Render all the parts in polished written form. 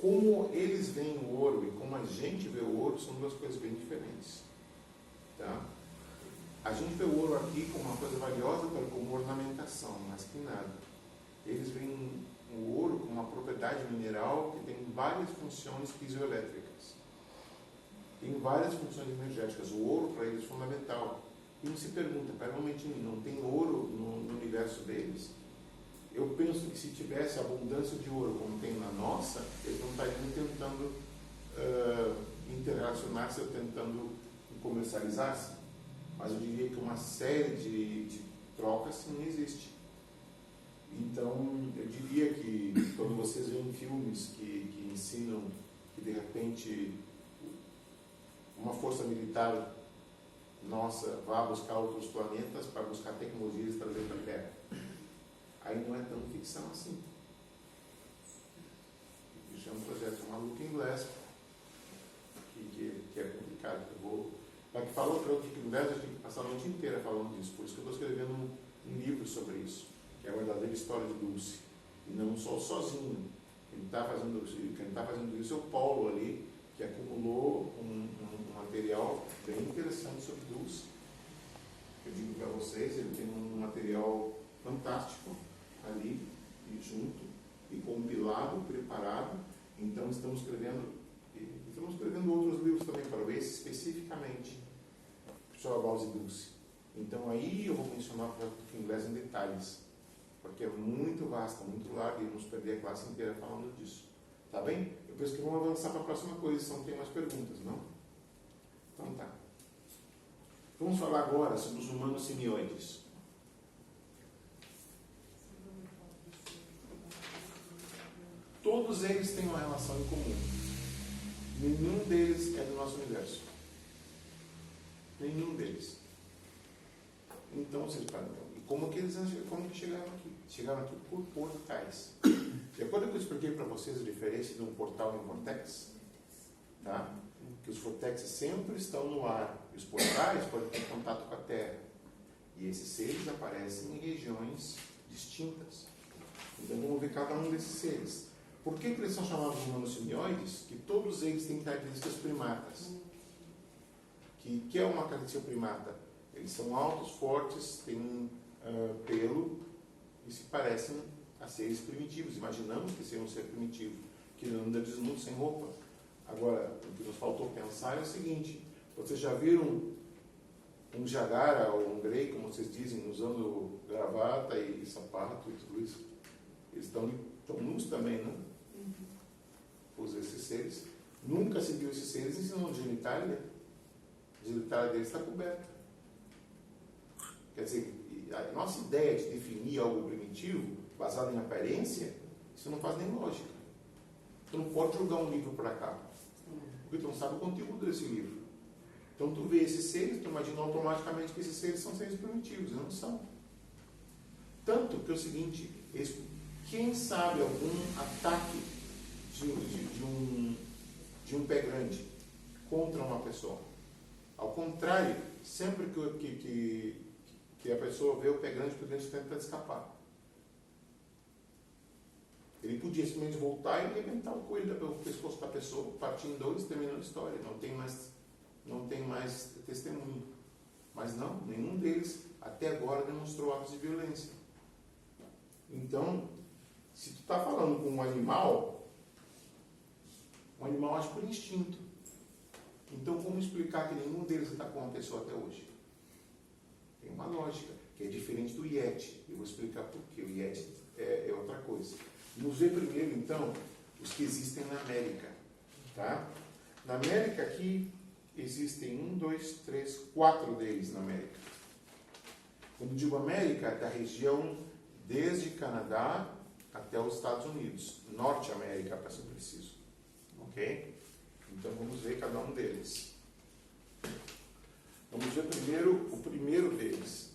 como eles veem o ouro e como a gente vê o ouro são duas coisas bem diferentes. Tá? A gente vê o ouro aqui como uma coisa valiosa, como ornamentação, mais que nada. Eles veem o ouro como uma propriedade mineral que tem várias funções piezoelétricas. Tem várias funções energéticas. O ouro para eles é fundamental. E um se pergunta, para realmente não tem ouro no universo deles? Eu penso que se tivesse abundância de ouro como tem na nossa, eles não estariam tentando interrelacionar-se ou tentando comercializar-se. Mas eu diria que uma série de trocas sim existe. Então, eu diria que quando vocês veem filmes que ensinam que de repente uma força militar nossa vá buscar outros planetas para buscar tecnologias e trazer para a Terra, aí não é tão ficção assim. Isso é um projeto chamado Looking Glass, que é complicado. Para que falar para o Looking Glass, a gente tem que passar a noite inteira falando disso. Por isso que eu estou escrevendo um livro sobre isso, que é a verdadeira história de Dulce. E não só sozinho. Quem está fazendo isso é o Paulo ali, que acumulou um material bem interessante sobre Dulce. Eu digo para vocês, ele tem um material fantástico ali, e junto, e compilado, preparado. Então estamos escrevendo outros livros também para esse especificamente, sobre a base Dulce. Então aí eu vou mencionar o inglês em detalhes, porque é muito vasto, muito largo, e vamos perder a classe inteira falando disso. Tá bem? Eu penso que vamos avançar para a próxima coisa, se não tem mais perguntas, não? Então tá. Vamos falar agora sobre os humanos simioides. Todos eles têm uma relação em comum. Nenhum deles é do nosso universo. Nenhum deles. Então, vocês perguntam, e como que chegaram aqui? Chegaram aqui por portais. De acordo com o que eu expliquei para vocês a diferença de um portal e um vortex, tá? Que os vortexes sempre estão no ar, e os portais podem ter contato com a Terra. E esses seres aparecem em regiões distintas. Então, vamos ver cada um desses seres. Por que eles são chamados de humanos simioides? Que todos eles têm características primatas. Que é uma característica primata? Eles são altos, fortes, têm pelo e se parecem a seres primitivos. Imaginamos que seja um ser primitivo, que anda desnudo, sem roupa. Agora, o que nos faltou pensar é o seguinte: vocês já viram um jagara ou um grey, como vocês dizem, usando gravata e sapato e tudo isso? Eles estão nus também, não? Esses seres. Nunca se viu esses seres ensinando genitália. A genitália deles está coberta. Quer dizer, a nossa ideia de definir algo primitivo, baseado em aparência, isso não faz nem lógica. Tu não pode jogar um livro para cá, porque tu não sabe o conteúdo desse livro. Então tu vê esses seres, tu imagina automaticamente que esses seres são seres primitivos, não são. Tanto que é o seguinte, quem sabe algum ataque de um pé grande contra uma pessoa? Ao contrário, sempre que a pessoa vê o pé grande tenta escapar. Ele podia simplesmente voltar e arrebentar o coelho do pescoço da pessoa, partir em dois, terminou a história. Não tem mais testemunho. Mas não, nenhum deles até agora demonstrou atos de violência. Então, se tu está falando com um animal age por instinto. Então, como explicar que nenhum deles atacou uma pessoa até hoje? Tem uma lógica, que é diferente do Yeti. Eu vou explicar por quê. O Yeti é outra coisa. Vamos ver primeiro, então, os que existem na América. Tá? Na América aqui, existem 4 deles na América. Quando digo América, é da região desde Canadá até os Estados Unidos. Norte América, para ser preciso. Ok? Então, vamos ver cada um deles. Vamos ver primeiro o primeiro deles.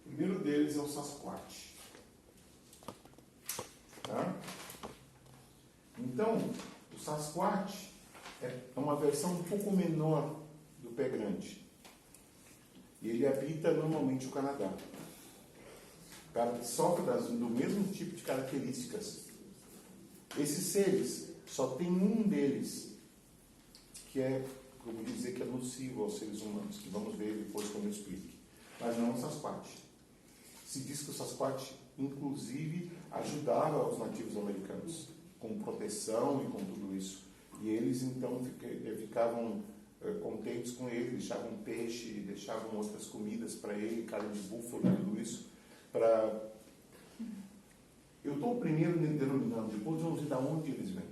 O primeiro deles é o Sasquatch. Então, o Sasquatch é uma versão um pouco menor do pé grande. E ele habita normalmente o Canadá. Sofre do mesmo tipo de características. Esses seres, só tem um deles que é, como dizer, que é nocivo aos seres humanos, que vamos ver depois quando eu explique. Mas não o Sasquatch. Se diz que o Sasquatch, inclusive, ajudava os nativos americanos com proteção e com tudo isso. E eles, então, ficavam contentes com ele, deixavam peixe, deixavam outras comidas para ele, carne de búfalo e tudo isso. Eu estou primeiro denominando, depois vamos ver de onde eles vêm.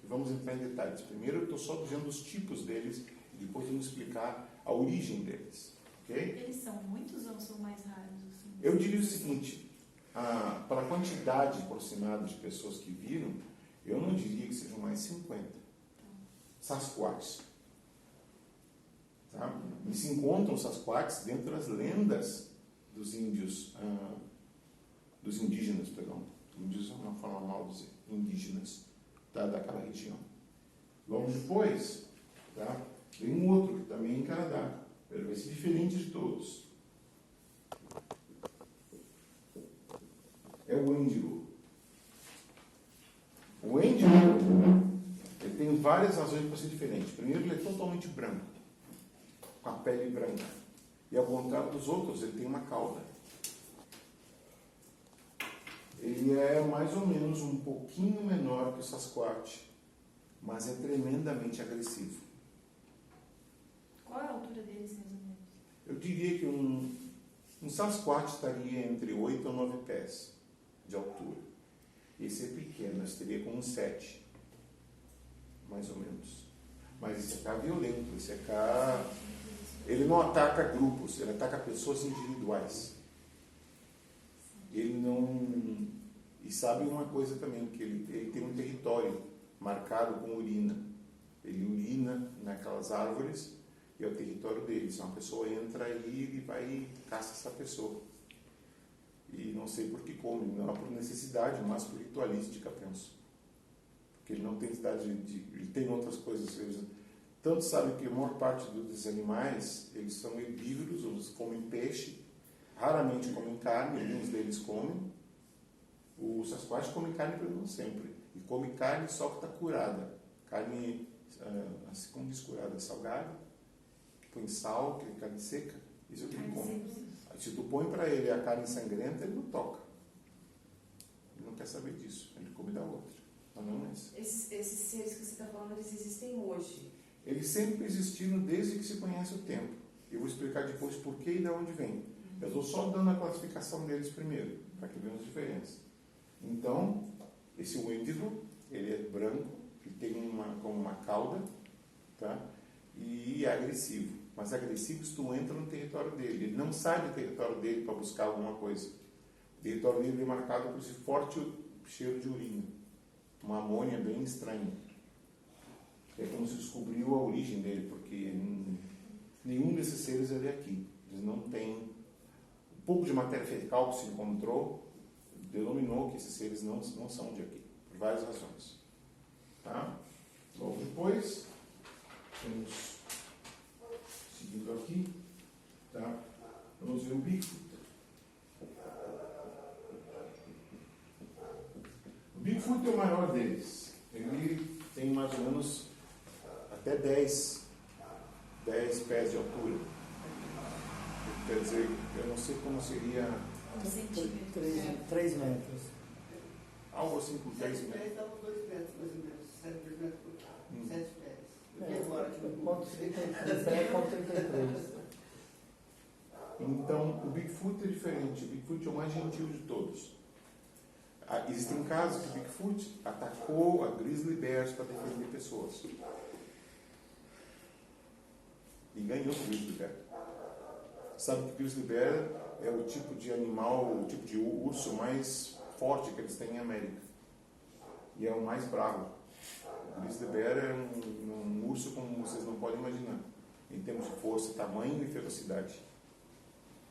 E vamos entrar em detalhes. Primeiro eu estou só dizendo os tipos deles, e depois vamos explicar a origem deles. Okay? Eles são muitos ou são mais raros? Assim? Eu diria o seguinte, para a quantidade aproximada de pessoas que viram, eu não diria que sejam mais 50 Sasquatches. Tá? E se encontram Sasquatches dentro das lendas dos índios, dos indígenas, perdão. Índios é uma forma mal de dizer, indígenas, daquela região. Logo depois, tá? Tem um outro que também é em Canadá. Ele vai ser diferente de todos. É o Wendigo. O Wendigo, ele tem várias razões para ser diferente. Primeiro, ele é totalmente branco, com a pele branca. E ao contrário dos outros, ele tem uma cauda. Ele é mais ou menos um pouquinho menor que o Sasquatch, mas é tremendamente agressivo. Qual é a altura deles, mais ou menos? Eu diria que um Sasquatch estaria entre 8 a 9 pés de altura. Esse é pequeno, esse teria como 7, mais ou menos. Mas esse cá é violento, esse cá... Ele não ataca grupos, ele ataca pessoas individuais. Ele não... E sabe uma coisa também, que ele tem um território marcado com urina. Ele urina naquelas árvores e é o território dele. Se uma pessoa entra aí, ele vai e caça essa pessoa. E não sei por que come, não é por necessidade, mas por ritualística, penso. Porque ele não tem necessidade ele tem outras coisas. Tanto sabe que a maior parte dos animais, eles são herbívoros, eles comem peixe, raramente comem carne, alguns deles comem. O Sasquatch come carne, mas não sempre. E come carne só que está curada. Carne, assim como diz curada, salgada, põe sal, que é carne seca, isso é o que ele come. Se tu põe para ele a carne sangrenta, ele não toca. Ele não quer saber disso, ele come da outra. Mas não essa. Esses seres que você está falando, eles existem hoje? Eles sempre existiram desde que se conhece o tempo. Eu vou explicar depois por que e de onde vem. Eu estou só dando a classificação deles primeiro, para que vejam as diferenças. Então, esse Wendigo, ele é branco, ele tem uma cauda, tá? E é agressivo. Mas agressivo se tu entra no território dele. Ele não sai do território dele para buscar alguma coisa. O território dele é marcado por esse forte cheiro de urina. Uma amônia bem estranha. É como se descobriu a origem dele, porque nenhum desses seres é daqui. Eles não têm... Um pouco de matéria fecal que se encontrou denominou que esses seres não são de aqui, por várias razões. Tá? Logo depois, temos, seguindo aqui, tá? Vamos ver o Bigfoot. O Bigfoot é o maior deles. Ele tem mais ou menos até 10 pés de altura. Quer dizer, eu não sei como seria... 3 metros. Algo assim com 10 metros. 7 pés dá 2 metros, mais ou menos. 7 metros por 7 pés. E agora, Quanto 33 com 33. Então, o Bigfoot é diferente. O Bigfoot é o mais gentil de todos. Existem casos que o Bigfoot atacou a grizzly bears para defender pessoas. E ganhou o grizzly bear. Sabe que o grizzly bear é o tipo de animal, o tipo de urso mais forte que eles têm em América. E é o mais bravo. O grizzly bear é um urso como vocês não podem imaginar, em termos de força, tamanho e ferocidade.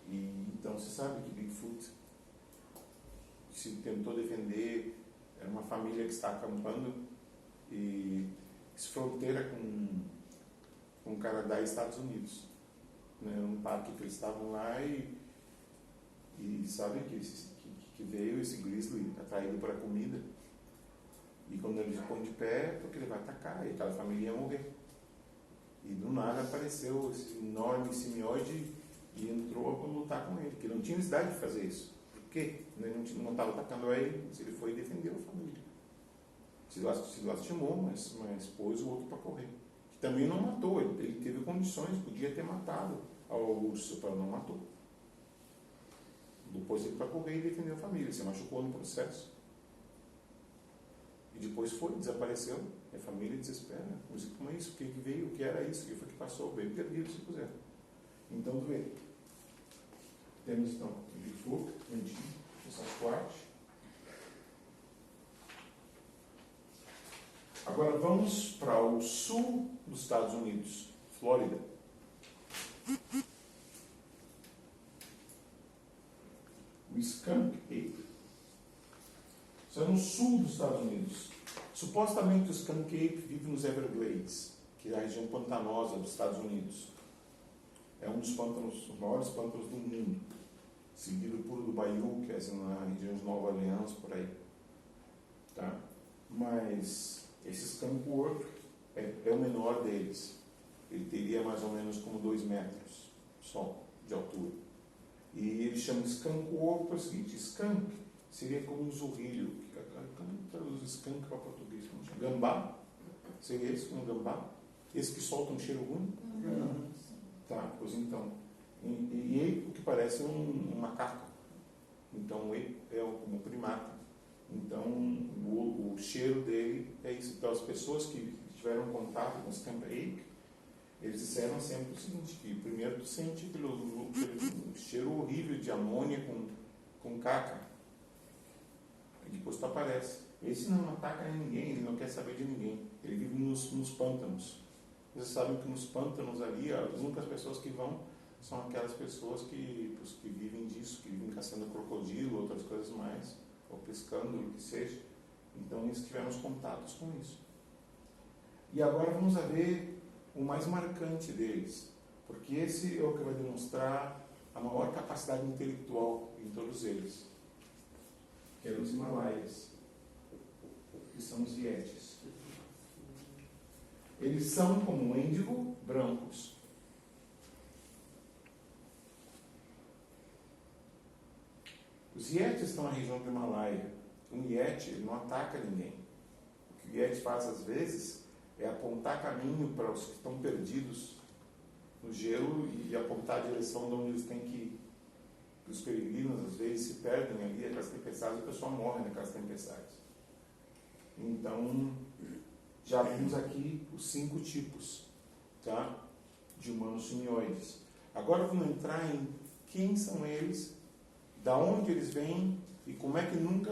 E então se sabe que Bigfoot se tentou defender, era uma família que está acampando e fronteira com Canadá e Estados Unidos. Né? Um parque que eles estavam lá e sabem que veio esse grizzly atraído para a comida. E quando ele ficou de pé, porque ele vai atacar, e aquela família ia morrer. E do nada apareceu esse enorme simioide e entrou para lutar com ele, que não tinha necessidade de fazer isso. Por quê? Ele não estava atacando a ele, mas ele foi defender a família. Se lastimou, mas pôs o outro para correr. Que também não matou, ele teve condições, podia ter matado ao urso, para não matou. Depois ele para correr e defendeu a família, se machucou no processo. E depois desapareceu, e a família desespera. Mas como é isso? O que veio? O que era isso? O que foi que passou? Veio perdido, se puser. Então, tu vê. Temos então o Bigfoot, o Sasquatch. Agora vamos para o sul dos Estados Unidos, Flórida. O Skunk Ape. Isso é no sul dos Estados Unidos. Supostamente o Skunk Ape vive nos Everglades, que é a região pantanosa dos Estados Unidos. É um dos maiores pântanos do mundo, seguido por do Bayou, que é na região de Nova Orleans, por aí. Tá? Mas esse Skunk Ape é o menor deles. Ele teria mais ou menos como 2 metros só de altura. E ele chama Skunk Ape para o seguinte: skunk seria como um zurrilho. Como traduz skunk para português? Gambá? Seria esse como gambá? Esse que solta um cheiro ruim? Tá, pois então. E ape, o que parece um macaco. Então, o ape é como primata. Então, o cheiro dele é isso. Então, as pessoas que tiveram contato com o Skunk Ape, eles disseram sempre o seguinte: que primeiro tu sente aquele cheiro horrível de amônia com caca. E depois tu aparece. Esse não ataca ninguém, ele não quer saber de ninguém. Ele vive nos pântanos. Vocês sabem que nos pântanos ali, as únicas pessoas que vão são aquelas pessoas que vivem disso, que vivem caçando crocodilo, outras coisas mais, ou pescando, o que seja. Então eles tiveram os contatos com isso. E agora vamos ver o mais marcante deles, porque esse é o que vai demonstrar a maior capacidade intelectual em todos eles, que é os Himalaias, que são os Yetis. Eles são, como um índigo, brancos. Os Yetis estão na região do Himalaia. Um Yeti não ataca ninguém. O que o Yeti faz às vezes é apontar caminho para os que estão perdidos no gelo e apontar a direção de onde eles têm que ir. Os peregrinos às vezes se perdem ali, aquelas tempestades, e a pessoa morre naquelas tempestades. Então, já vimos aqui os 5 tipos, tá, de humanos simioides. Agora vamos entrar em quem são eles, da onde eles vêm e como é que nunca